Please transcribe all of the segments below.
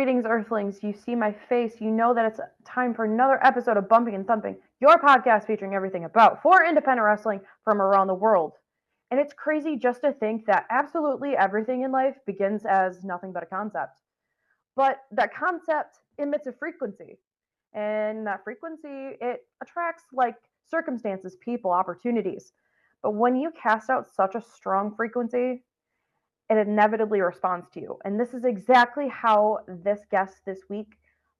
Greetings, Earthlings. You see my face. You know that it's time for another episode of Bumping and Thumping, your podcast featuring everything about for independent wrestling from around the world. And it's crazy just to think that absolutely everything in life begins as nothing but a concept. But that concept emits a frequency. And that frequency, it attracts like circumstances, people, opportunities. But when you cast out such a strong frequency, it inevitably responds to you. And this is exactly how this guest this week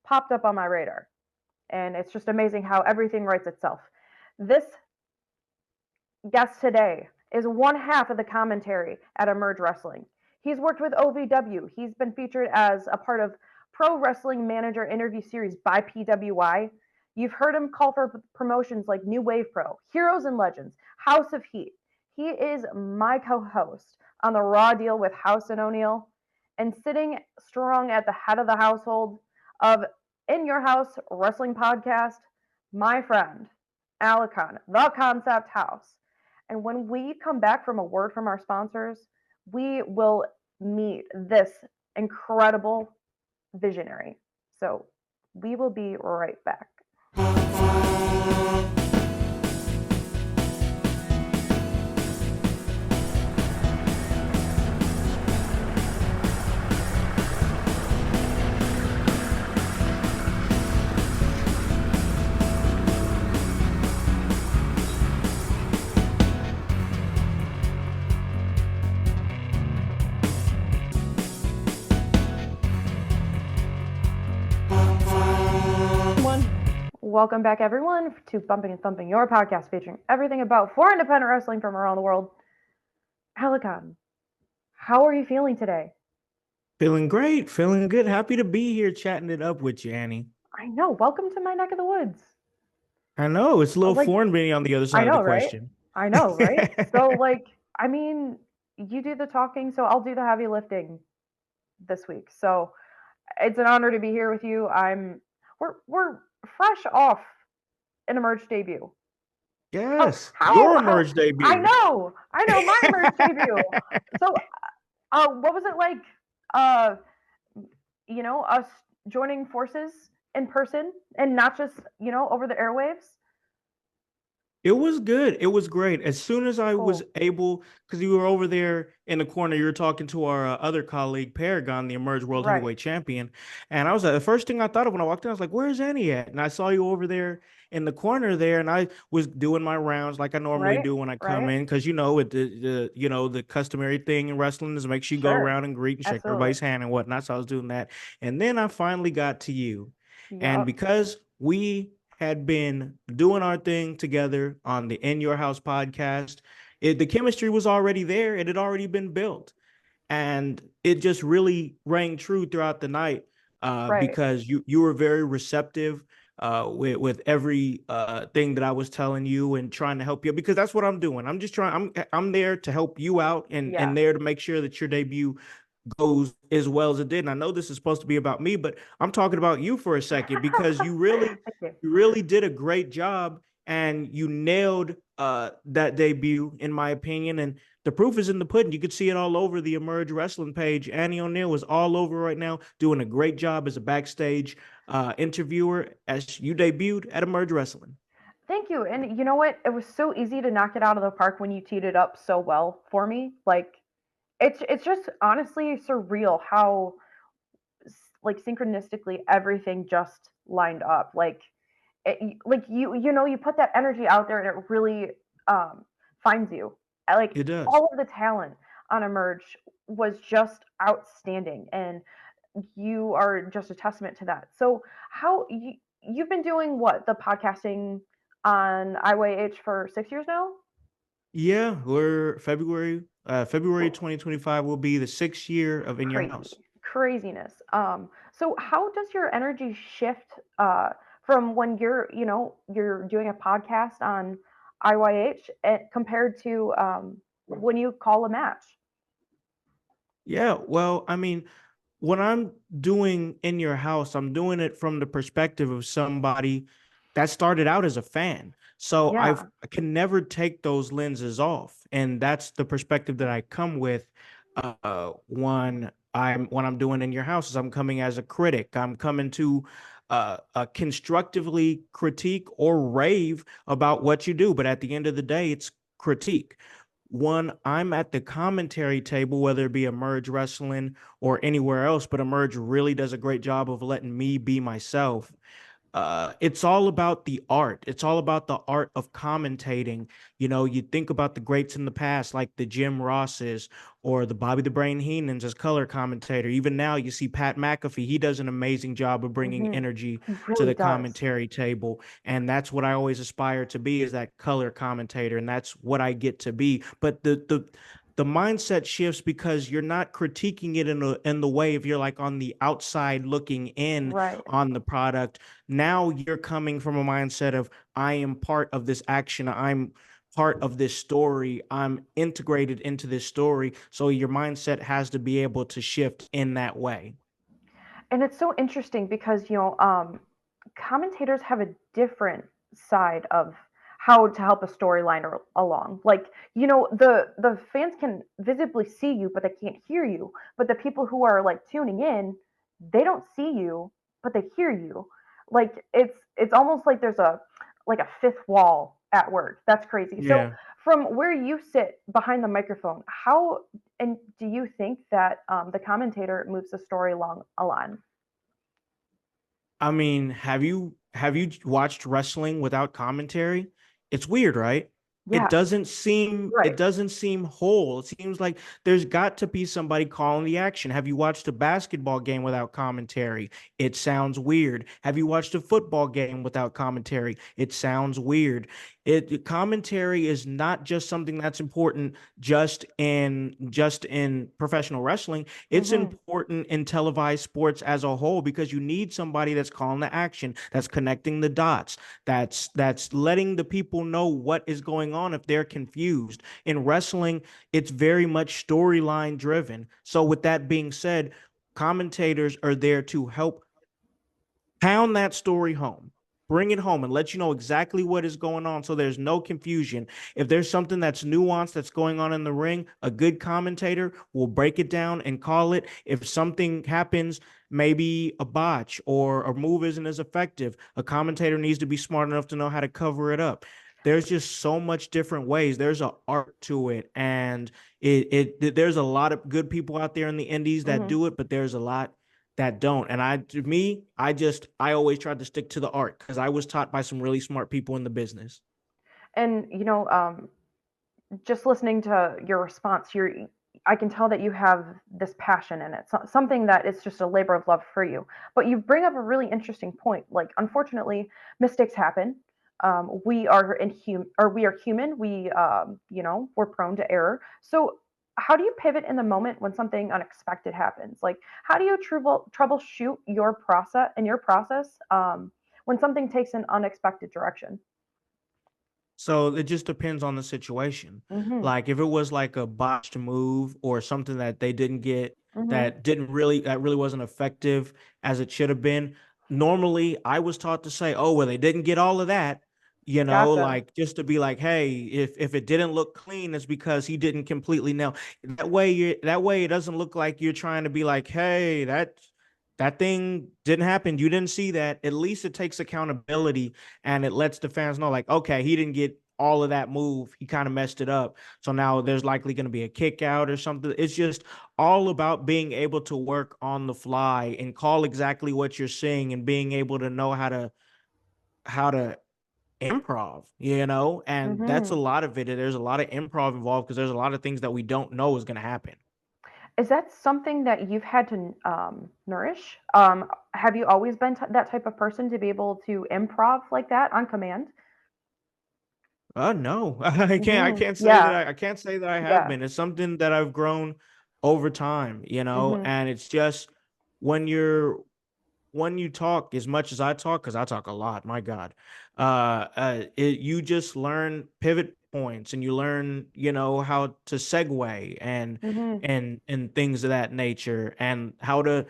popped up on my radar. And it's just amazing how everything writes itself. This guest today is one half of the commentary at Emerge Wrestling. He's worked with OVW. He's been featured as a part of Pro Wrestling Manager interview series by PWI. You've heard him call for promotions like New Wave Pro, Heroes and Legends, House of Heat. He is my co-host on the Raw Deal with House and O'Neill, and sitting strong at the head of the household of In Your House Wrestling Podcast, my friend, ALACON The Concept HOWSE. And when we come back from a word from our sponsors, we will meet this incredible visionary. So we will be right back. Welcome back, everyone, to Bumping and Thumping, your podcast featuring everything about for independent wrestling from around the world. ALACON, how are you feeling today? Feeling great, feeling good. Happy to be here chatting it up with you, Annie. I know. Welcome to my neck of the woods. I know. It's a little foreign being on the other side of the question. I know, right? So, you do the talking, so I'll do the heavy lifting this week. So it's an honor to be here with you. We're fresh off an Emerge debut. Yes, your Emerge debut. I know, my Emerge debut. So, what was it like? Us joining forces in person and not just over the airwaves. It was good. It was great. As soon as I was able, because you were over there in the corner, you were talking to our other colleague, Paragon, the Emerge World Heavyweight Champion. And I was the first thing I thought of when I walked in, I was like, where's Annie at? And I saw you over there in the corner there, and I was doing my rounds like I normally do when I come in, because the customary thing in wrestling is make sure you go around and greet and shake everybody's hand and whatnot. So I was doing that. And then I finally got to you. Yep. And because we had been doing our thing together on the In Your House podcast, the chemistry was already there. It had already been built. And it just really rang true throughout the night because you were very receptive with every thing that I was telling you and trying to help you, because that's what I'm doing. I'm there to help you out and there to make sure that your debut goes as well as it did. And I know this is supposed to be about me, but I'm talking about you for a second, because you really did a great job and you nailed that debut, in my opinion. And the proof is in the pudding. You could see it all over the Emerge Wrestling page. Annie O'Neill is all over right now, doing a great job as a backstage interviewer as you debuted at Emerge Wrestling. Thank you. And you know what? It was so easy to knock it out of the park when you teed it up so well for me. It's just honestly surreal how synchronistically everything just lined up. You put that energy out there and it really finds you. It does. All of the talent on Emerge was just outstanding, and you are just a testament to that. So how you've been doing the podcasting on IYH for 6 years now? Yeah, we're February 2025 will be the 6th year of In Your House. Craziness. So how does your energy shift from when you're doing a podcast on IYH compared to when you call a match? Yeah, well, I mean, when I'm doing In Your House, I'm doing it from the perspective of somebody that started out as a fan. So I can never take those lenses off. And that's the perspective that I come with when what I'm doing in your house is I'm coming as a critic. I'm coming to constructively critique or rave about what you do. But at the end of the day, it's critique. One, I'm at the commentary table, whether it be Emerge Wrestling or anywhere else, but Emerge really does a great job of letting me be myself. It's all about the art. It's all about the art of commentating. You know, you think about the greats in the past, like the Jim Rosses or the Bobby the Brain Heenans as color commentator. Even now, you see Pat McAfee. He does an amazing job of bringing Hmm. energy He to really the does. commentary table, and that's what I always aspire to be, is that color commentator, and that's what I get to be. But the mindset shifts because you're not critiquing it in the way if you're like on the outside looking in Right. on the product. Now you're coming from a mindset of, I am part of this action, I'm part of this story, I'm integrated into this story. So your mindset has to be able to shift in that way. And it's so interesting because, commentators have a different side of how to help a storyline along. Like, the fans can visibly see you, but they can't hear you. But the people who are like tuning in, they don't see you, but they hear you. Like it's almost like there's a fifth wall at work. That's crazy. So Yeah. from where you sit behind the microphone, how and do you think that the commentator moves the story along a line? I mean, have you watched wrestling without commentary? It's weird, right? It Yes. doesn't seem Right. it doesn't seem whole. It seems like there's got to be somebody calling the action. Have you watched a basketball game without commentary? It sounds weird. Have you watched a football game without commentary? It sounds weird. Commentary is not just something that's important just in professional wrestling. It's Mhm. important in televised sports as a whole, because you need somebody that's calling the action, that's connecting the dots, that's letting the people know what is going on if they're confused. In wrestling, it's very much storyline driven. So with that being said, commentators are there to help pound that story home, bring it home, and let you know exactly what is going on so there's no confusion. If there's something that's nuanced that's going on in the ring, a good commentator will break it down and call it. If something happens, maybe a botch or a move isn't as effective, a commentator needs to be smart enough to know how to cover it up. There's just so much different ways. There's an art to it, and there's a lot of good people out there in the indies that Mhm. do it, but there's a lot that don't. And to me, I always tried to stick to the art because I was taught by some really smart people in the business. And just listening to your response, I can tell that you have this passion in it, something that is just a labor of love for you. But you bring up a really interesting point. Like, unfortunately, mistakes happen. We are human. We're prone to error. So, how do you pivot in the moment when something unexpected happens? Like, how do you troubleshoot your process when something takes an unexpected direction? So it just depends on the situation. Mm-hmm. Like if it was like a botched move or something that they didn't get, Mm-hmm. that really wasn't effective as it should have been. Normally, I was taught to say, "Oh, well, they didn't get all of that." Gotcha. Like just to be like, "Hey, if it didn't look clean, it's because he didn't completely nail." That way it doesn't look like you're trying to be like, "Hey, that thing didn't happen. You didn't see that." At least it takes accountability, and it lets the fans know, like, okay, he didn't get all of that move. He kind of messed it up. So now there's likely going to be a kick out or something. It's just all about being able to work on the fly and call exactly what you're seeing and being able to know how to improv, and that's a Mm-hmm. lot of it. There's a lot of improv involved because there's a lot of things that we don't know is going to happen. Is that something that you've had to nourish? Have you always been that type of person to be able to improv like that on command? No, I can't. I Hmm. can't say that. Yeah, I can't say that I have yeah. been. It's something that I've grown over time, Hmm. and it's just when you're when you talk as much as I talk, because I talk a lot. My God, you just learn pivot points and you learn, how to segue and Hmm. and things of that nature and how to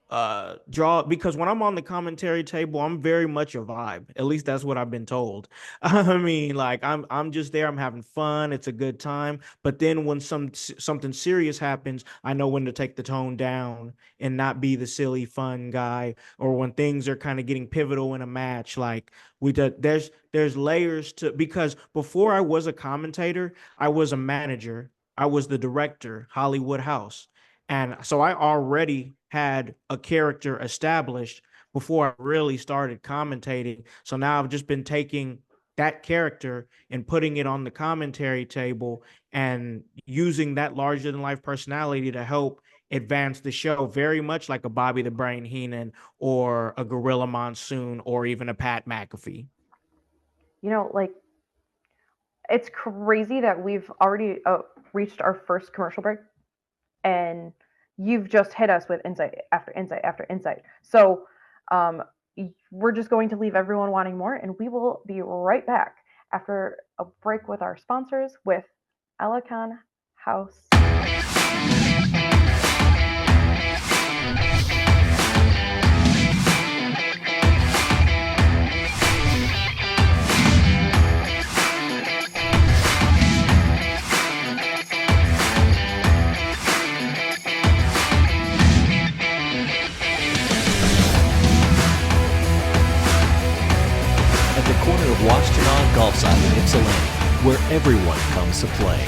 draw, because when I'm on the commentary table, I'm very much a vibe. At least that's what I've been told. I mean, like I'm just there, I'm having fun, it's a good time. But then when something serious happens, I know when to take the tone down and not be the silly fun guy, or when things are kind of getting pivotal in a match. Like there's layers to, because before I was a commentator, I was a manager. I was the director, Hollywood House. And so I already had a character established before I really started commentating. So now I've just been taking that character and putting it on the commentary table and using that larger than life personality to help advance the show, very much like a Bobby the Brain Heenan or a Gorilla Monsoon or even a Pat McAfee. Like, it's crazy that we've already reached our first commercial break, and you've just hit us with insight after insight after insight. So um, we're just going to leave everyone wanting more, and we will be right back after a break with our sponsors with ALACON House. Washtenaw Golfside in Ypsilanti, where everyone comes to play.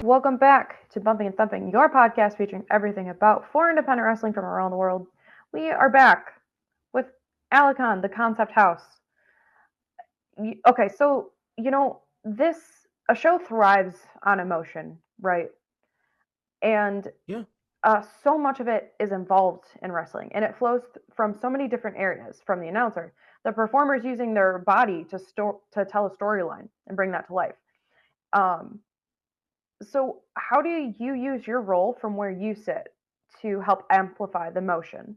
Welcome back to Bumping and Thumping, your podcast featuring everything about for independent wrestling from around the world. We are back with ALACON, the Concept House. Okay, so this a show thrives on emotion, right? And Yeah. so much of it is involved in wrestling, and it flows from so many different areas, from the announcer, the performers using their body to tell a storyline and bring that to life. So how do you use your role from where you sit to help amplify the motion?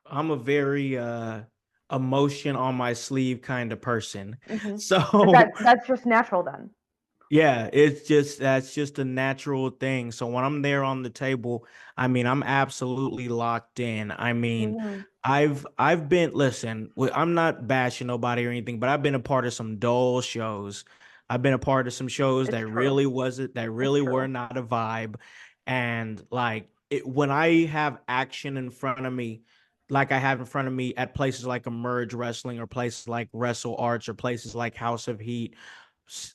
I'm a very emotion on my sleeve kind of person. Mm-hmm. So That's just natural then. yeah, that's just a natural thing. So when I'm there on the table, I mean, I'm absolutely locked in. I mean, Mm-hmm. I've been, listen, I'm not bashing nobody or anything, but I've been a part of some dull shows. I've been a part of some shows It's that true. It's really were true. not a vibe. And like when I have action in front of me, like I have in front of me at places like Emerge Wrestling or places like Wrestle Arts or places like House of Heat,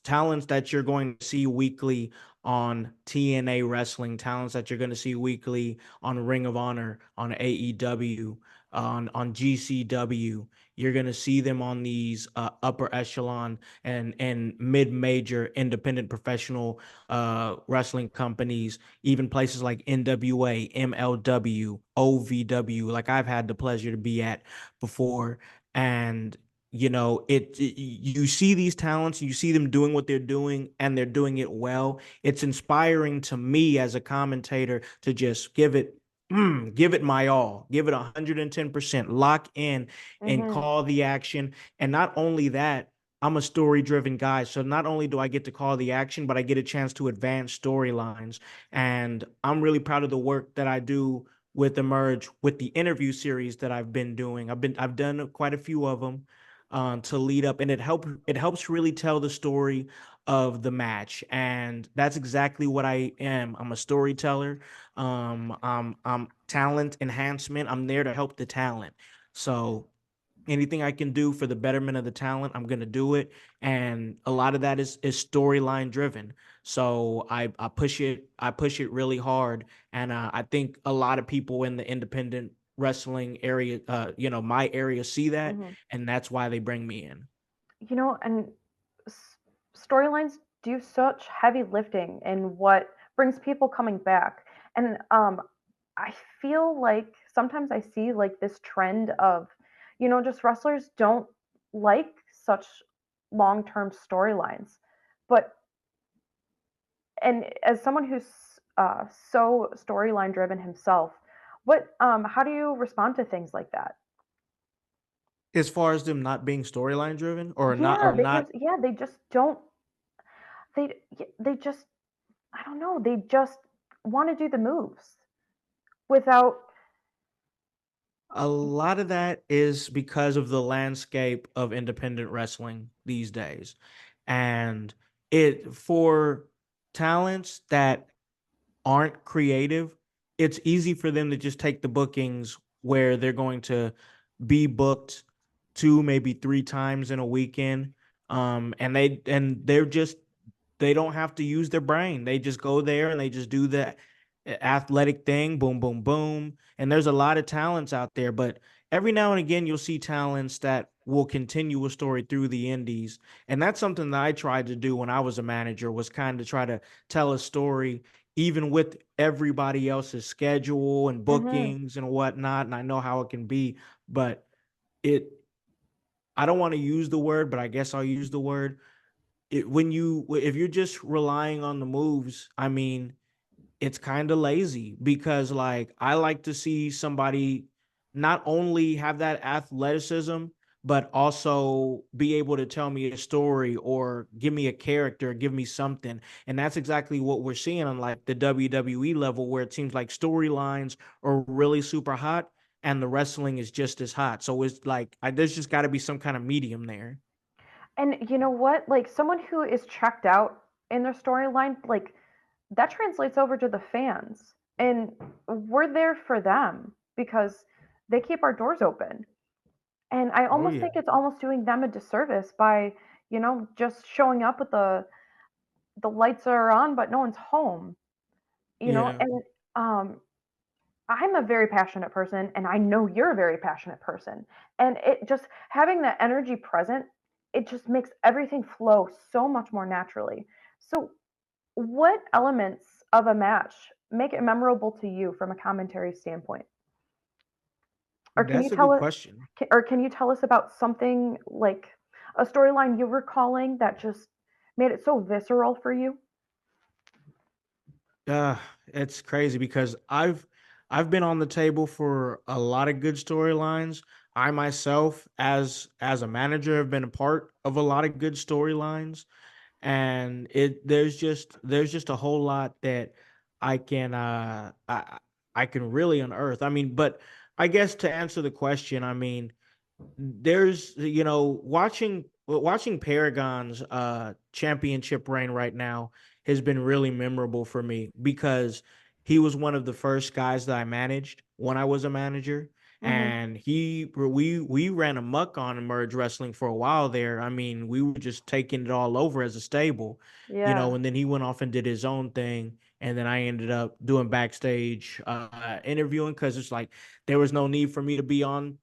talents that you're going to see weekly on TNA Wrestling, talents that you're going to see weekly on Ring of Honor, on AEW, on GCW. You're going to see them on these upper echelon and mid-major independent professional wrestling companies, even places like NWA, MLW, OVW, like I've had the pleasure to be at before. And you see these talents, you see them doing what they're doing, and they're doing it well. It's inspiring to me as a commentator to just give it my all, give it 110%, lock in and Mm-hmm. call the action. And not only that, I'm a story driven guy, so not only do I get to call the action, but I get a chance to advance storylines. And I'm really proud of the work that I do with Emerge, with the interview series that I've been doing. I've done quite a few of them to lead up, and it helps really tell the story of the match. And that's exactly what I am. I'm a storyteller. I'm talent enhancement. I'm there to help the talent. So anything I can do for the betterment of the talent, I'm gonna do it. And a lot of that is storyline driven. So I push it really hard. And I think a lot of people in the independent wrestling area, my area, see that, Mm-hmm. and that's why they bring me in. And storylines do such heavy lifting in what brings people coming back. And I feel like sometimes I see like this trend of, just wrestlers don't like such long-term storylines. But and as someone who's so storyline driven himself, how do you respond to things like that? As far as them not being storyline driven or not Yeah, or because not. they just don't they just I don't know, they just want to do the moves. without. A lot of that is because of the landscape of independent wrestling these days. And it for talents that aren't creative, it's easy for them to just take the bookings where they're going to be booked two, maybe three times in a weekend. They're just they don't have to use their brain. They just go there and they just do the athletic thing, boom, boom, boom. And there's a lot of talents out there, but every now and again you'll see talents that will continue a story through the indies. And that's something that I tried to do when I was a manager, was kind of try to tell a story even with everybody else's schedule and Mhm. bookings and whatnot. And I know how it can be, but it I don't want to use the word, but I guess I'll use the word. If you're just relying on the moves, I mean, it's kind of lazy, because like I like to see somebody not only have that athleticism but also be able to tell me a story or give me a character, give me something. And that's exactly what we're seeing on like the WWE level, where it seems like storylines are really super hot and the wrestling is just as hot. So it's like there's just got to be some kind of medium there. And you know what? Like someone who is checked out in their storyline, like that translates over to the fans. And we're there for them because they keep our doors open. And I Oh almost yeah. think it's almost doing them a disservice by, just showing up with the lights are on but no one's home. Yeah. And um I'm a very passionate person and I know you're a very passionate person. And it just having that energy present, it just makes everything flow so much more naturally. So, what elements of a match make it memorable to you from a commentary standpoint? Or can you That's a tell good us question. can you tell us about something like a storyline you were calling that just made it so visceral for you? Uh, it's crazy because I've been on the table for a lot of good storylines. I myself, as a manager, have been a part of a lot of good storylines, and it there's just a whole lot that I can I can really unearth. I mean, but I guess to answer the question, I mean, there's watching Paragon's championship reign right now has been really memorable for me, because he was one of the first guys that I managed when I was a manager. Mhm. And we ran amok on Emerge Wrestling for a while there. I mean, we were just taking it all over as a stable, Yeah. and then he went off and did his own thing. And then I ended up doing backstage interviewing, because it's like there was no need for me to be on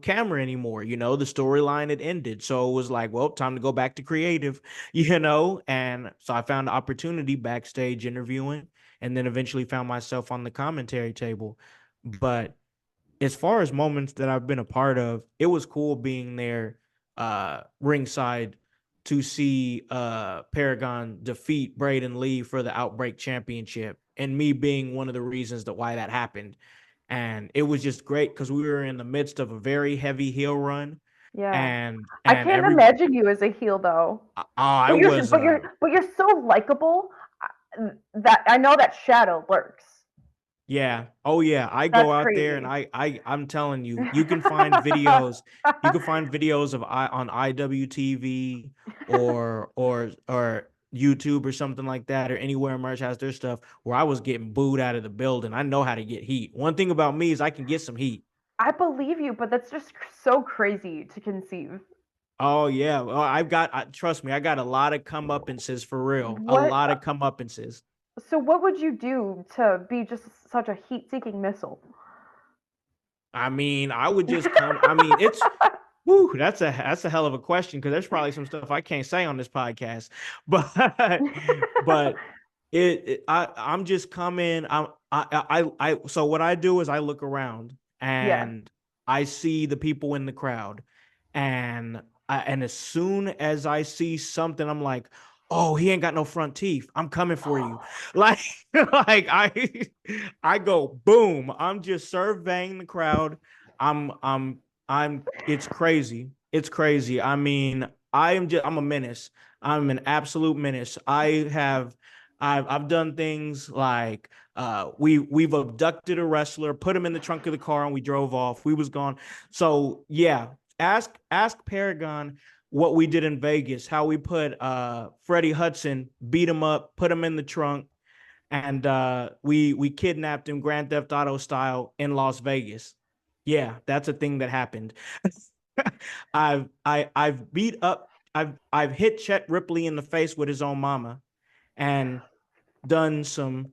camera anymore. The storyline had ended. So it was like, well, time to go back to creative, And so I found the opportunity backstage interviewing, and then eventually found myself on the commentary table. But as far as moments that I've been a part of, it was cool being there ringside to see Paragon defeat Braden Lee for the Outbreak Championship, and me being one of the reasons that why that happened. And it was just great because we were in the midst of a very heavy heel run, Yeah. I and can't imagine you as a heel though. I But you're was but you're so likable that I know that shadow lurks. yeah. Oh yeah. I go That's out there and crazy. I'm telling you, you can find videos. You can find videos of on IWTV or YouTube or something like that, or anywhere Merch has their stuff, where I was getting booed out of the building. I know how to get heat. One thing about me is I can get some heat. I believe you, but that's just so crazy to conceive. Oh yeah. Well, trust me, I got a lot of comeuppances for real. A What lot of comeuppances. so what would you do to be just such a heat-seeking missile? I mean, I would just come. I mean, it's whew, that's a hell of a question, because there's probably some stuff I can't say on this podcast. But but I'm just coming. So what I do is I look around Yeah. and I see the people in the crowd, and and as soon as I see something, I'm like, oh, he ain't got no front teeth. I'm coming for you. Like like I go boom. I'm just surveying the crowd. I'm it's crazy. It's crazy. I mean, I'm a menace. I'm an absolute menace. I've done things like We've abducted a wrestler, put him in the trunk of the car, and we drove off. We was gone. So yeah, ask Paragon what we did in Vegas, how we put Freddie Hudson, beat him up, put him in the trunk, and we kidnapped him Grand Theft Auto style in Las Vegas. Yeah, that's a thing that happened. I've beat up I've hit Chet Ripley in the face with his own mama and done some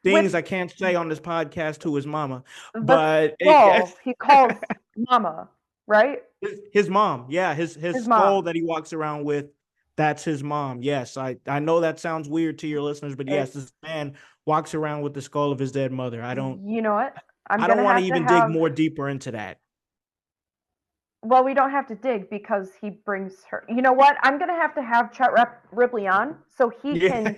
things I can't say on this podcast to his mama, but he calls mama, right? His mom. Yeah, his skull that he walks around with, that's his mom. Yes, I know that sounds weird to your listeners, but yes, this man walks around with the skull of his dead mother. I don't. You know what? I don't want to even dig more deeper into that. Well, we don't have to dig because he brings her. You know what? I'm gonna have Chet Ripley on so he can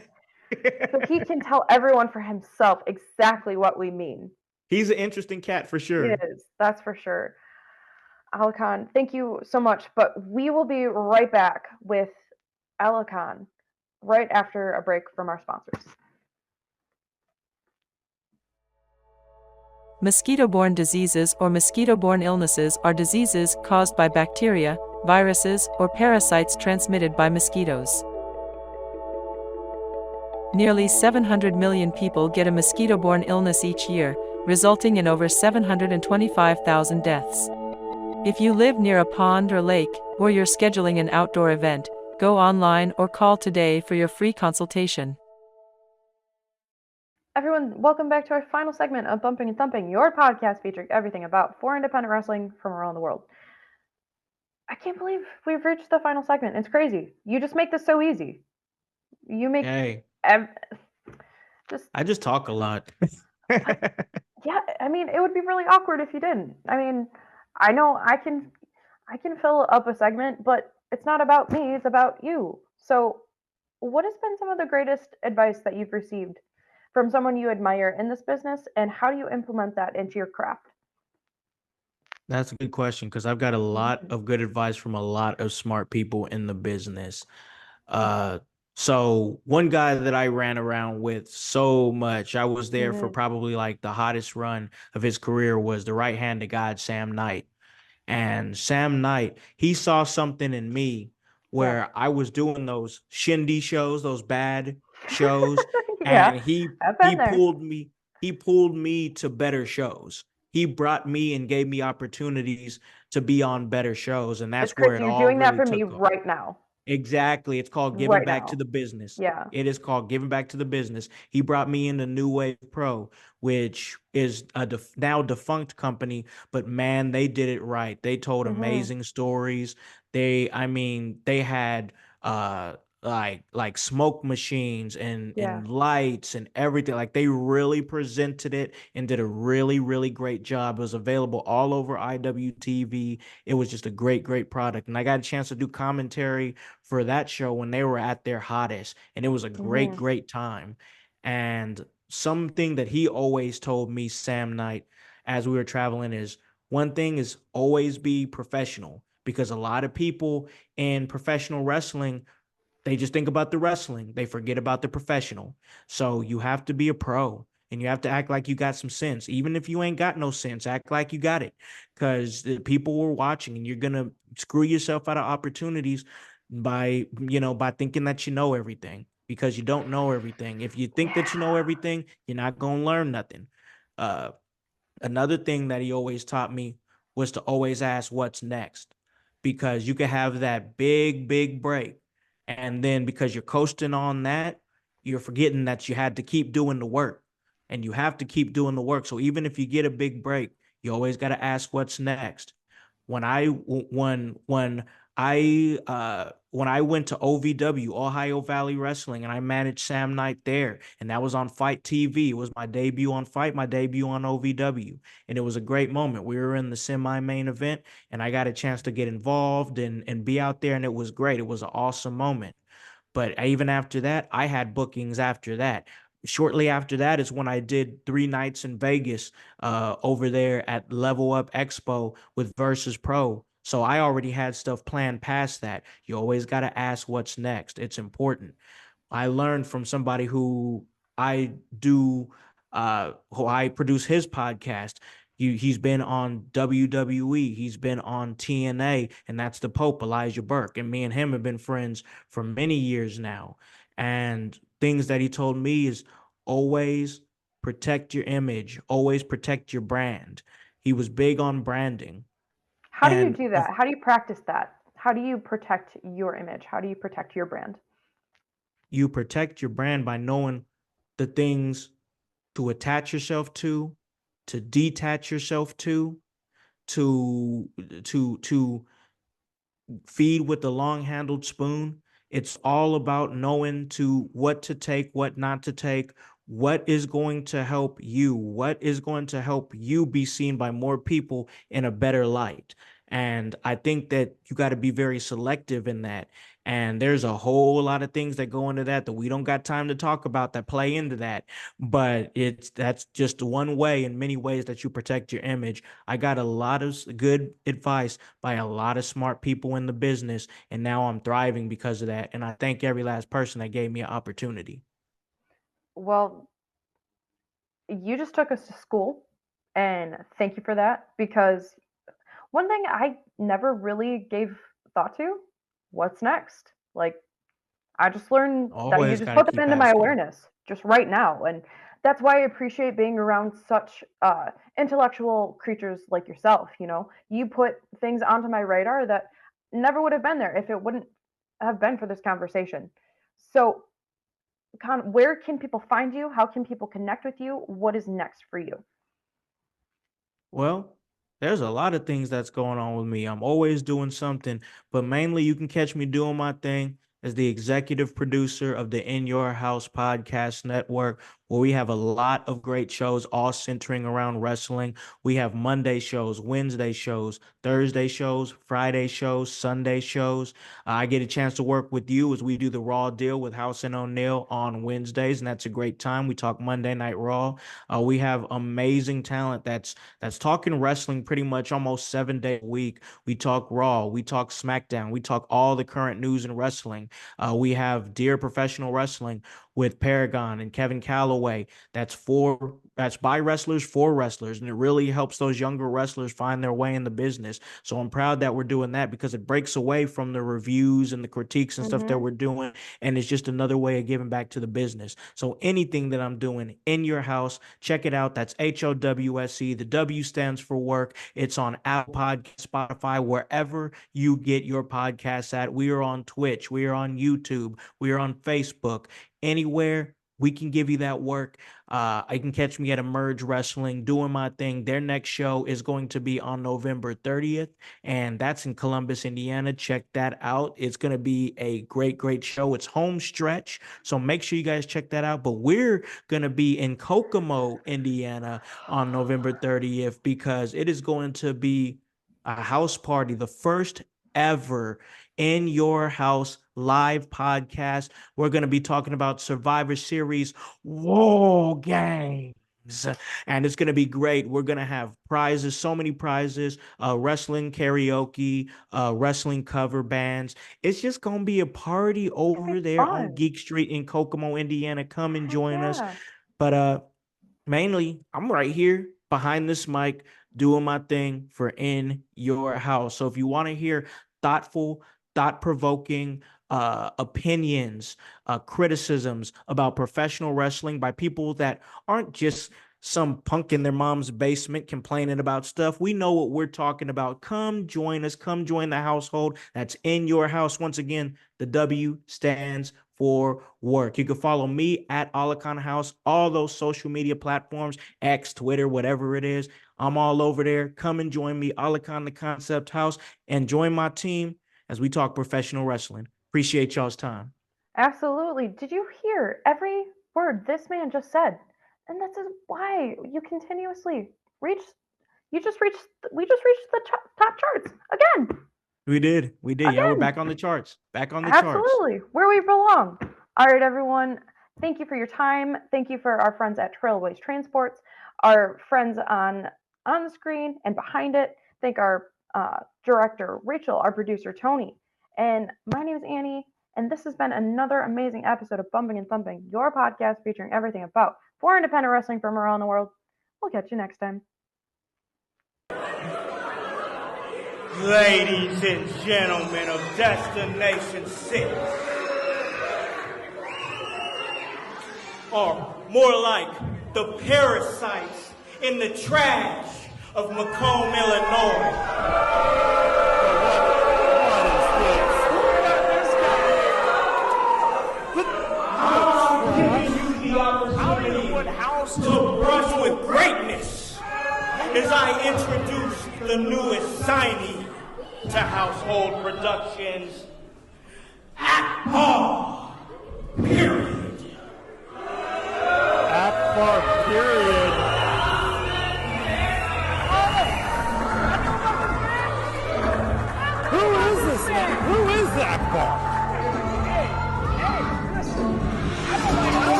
tell everyone for himself exactly what we mean. He's an interesting cat for sure. He is. That's for sure. ALACON, thank you so much. But we will be right back with ALACON right after a break from our sponsors. Mosquito-borne diseases or mosquito-borne illnesses are diseases caused by bacteria, viruses, or parasites transmitted by mosquitoes. Nearly 700 million people get a mosquito-borne illness each year, resulting in over 725,000 deaths. If you live near a pond or lake, or you're scheduling an outdoor event, go online or call today for your free consultation. Everyone, welcome back to our final segment of Bumping and Thumping, your podcast featuring everything about for independent wrestling from around the world. I can't believe we've reached the final segment. It's crazy. You just make this so easy. You make I just talk a lot. Yeah, I mean, it would be really awkward if you didn't. I mean, I know I can fill up a segment, but it's not about me, it's about you. So, what has been some of the greatest advice that you've received from someone you admire in this business, and how do you implement that into your craft? That's a good question because I've got a lot of good advice from a lot of smart people in the business. So one guy that I ran around with so much, I was there for probably like the hottest run of his career, was the right hand of God, Sam Knight. And Sam Knight, he saw something in me where I was doing those shindy shows, those bad shows, and he pulled me to better shows. He brought me and gave me opportunities to be on better shows, and that's where it all You're doing that really for me took off. right now. Exactly. It's called giving back to the business. Yeah. It is called giving back to the business. He brought me into New Wave Pro, which is a now defunct company, but man, they did it right. They told amazing stories. They had like smoke machines and lights and everything. Like they really presented it and did a really, really great job. It was available all over IWTV. It was just a great product. And I got a chance to do commentary for that show when they were at their hottest. And it was a great time. And something that he always told me, Sam Knight, as we were traveling, is one thing is always be professional, because a lot of people in professional wrestling, they just think about the wrestling. They forget about the professional. So you have to be a pro and you have to act like you got some sense. Even if you ain't got no sense, act like you got it, because the people were watching and you're going to screw yourself out of opportunities by thinking that you know everything, because you don't know everything. If you think that you know everything, you're not going to learn nothing. Another thing that he always taught me was to always ask what's next, because you could have that big break. And then because you're coasting on that, you're forgetting that you had to keep doing the work, and you have to keep doing the work. So even if you get a big break, you always got to ask what's next. When I went to OVW, Ohio Valley Wrestling, and I managed Sam Knight there, and that was on Fight TV. It was my debut on Fight, my debut on OVW, and it was a great moment. We were in the semi-main event, and I got a chance to get involved and be out there, and it was great. It was an awesome moment. But even after that, I had bookings after that. Shortly after that is when I did 3 nights in Vegas over there at Level Up Expo with Versus Pro. So I already had stuff planned past that. You always got to ask what's next. It's important. I learned from somebody who I do who I produce his podcast. He's been on WWE, he's been on TNA, and that's the Pope, Elijah Burke. And me and him have been friends for many years now. And things that he told me is always protect your image, always protect your brand. He was big on branding. How do you And do that? How do you practice that? How do you protect your image? How do you protect your brand? you protect your brand by knowing the things to attach yourself to detach yourself to to feed with the long-handled spoon. It's all about knowing to what to take, what not to take, what is going to help you, what is going to help you be seen by more people in a better light. And I think that you got to be very selective in that. And there's a whole lot of things that go into that we don't got time to talk about that play into that. But that's just one way in many ways that you protect your image. I got a lot of good advice by a lot of smart people in the business, and now I'm thriving because of that. And I thank every last person that gave me an opportunity. Well, you just took us to school, and thank you for that because one thing I never really gave thought to, what's next? Like, I just learned that you Always just got to put them keep into my asking. awareness just right now. And that's why I appreciate being around such intellectual creatures like yourself. You know, you put things onto my radar that never would have been there if it wouldn't have been for this conversation. So, where can people find you? How can people connect with you? What is next for you? Well, there's a lot of things that's going on with me. I'm always doing something, but mainly you can catch me doing my thing as the executive producer of the In Your House podcast network, where we have a lot of great shows all centering around wrestling. We have Monday shows, Wednesday shows, Thursday shows, Friday shows, Sunday shows. I get a chance to work with you as we do the Raw deal with House and O'Neill on Wednesdays, and that's a great time. We talk Monday Night Raw. We have amazing talent that's talking wrestling pretty much almost 7 days a week. We talk Raw, we talk SmackDown, we talk all the current news in wrestling. We have Dear Professional Wrestling with Paragon and Kevin Calloway. That's by wrestlers for wrestlers, and it really helps those younger wrestlers find their way in the business. So I'm proud that we're doing that because it breaks away from the reviews and the critiques and stuff that Mm-hmm. we're doing, and it's just another way of giving back to the business. So anything that I'm doing in your house, check it out. That's HOWSE. The W stands for work. It's on Apple Podcast, Spotify, wherever you get your podcasts at. We are on Twitch. We are on YouTube. We are on Facebook. Anywhere we can give you that work. I can catch me at Emerge Wrestling doing my thing. Their next show is going to be on November 30th, and that's in Columbus, Indiana. Check that out. It's going to be a great, great show. It's home stretch, so make sure you guys check that out. But we're going to be in Kokomo, Indiana on November 30th because it is going to be a house party, the first ever In Your House live podcast. We're going to be talking about Survivor Series War Games. And it's going to be great. We're going to have prizes, so many prizes, wrestling karaoke, wrestling cover bands. It's just going to be a party It's gonna over be there on fun. Geek Street in Kokomo, Indiana. Come and Heck join us. yeah. But mainly, I'm right here behind this mic doing my thing for In Your House. So if you want to hear thoughtful, thought-provoking opinions, criticisms about professional wrestling by people that aren't just some punk in their mom's basement complaining about stuff. We know what we're talking about. Come join us. Come join the household. That's In Your House. Once again, the W stands for work. You can follow me at ALACON House, all those social media platforms, X, Twitter, whatever it is. I'm all over there. Come and join me, ALACON The Concept House, and join my team as we talk professional wrestling. Appreciate y'all's time. Absolutely. Did you hear every word this man just said? And this is why you continuously reach. You just reached. We just reached the top charts again. We did. We did. Yeah, we're Again. back on the charts. Back on the charts. Absolutely. Where we belong. All right, everyone. Thank you for your time. Thank you for our friends at Trailways Transports, our friends on the screen and behind it. Thank our director Rachel, our producer Tony, and my name is Annie. And this has been another amazing episode of Bumping and Thumping, your podcast featuring everything about for independent wrestling from around the world. We'll catch you next time. Ladies and gentlemen of Destination 6, or more like the parasites in the trash of Macomb, Illinois. I'm giving you the opportunity to brush with greatness as I introduce the newest signee to Household Productions, Act All, period.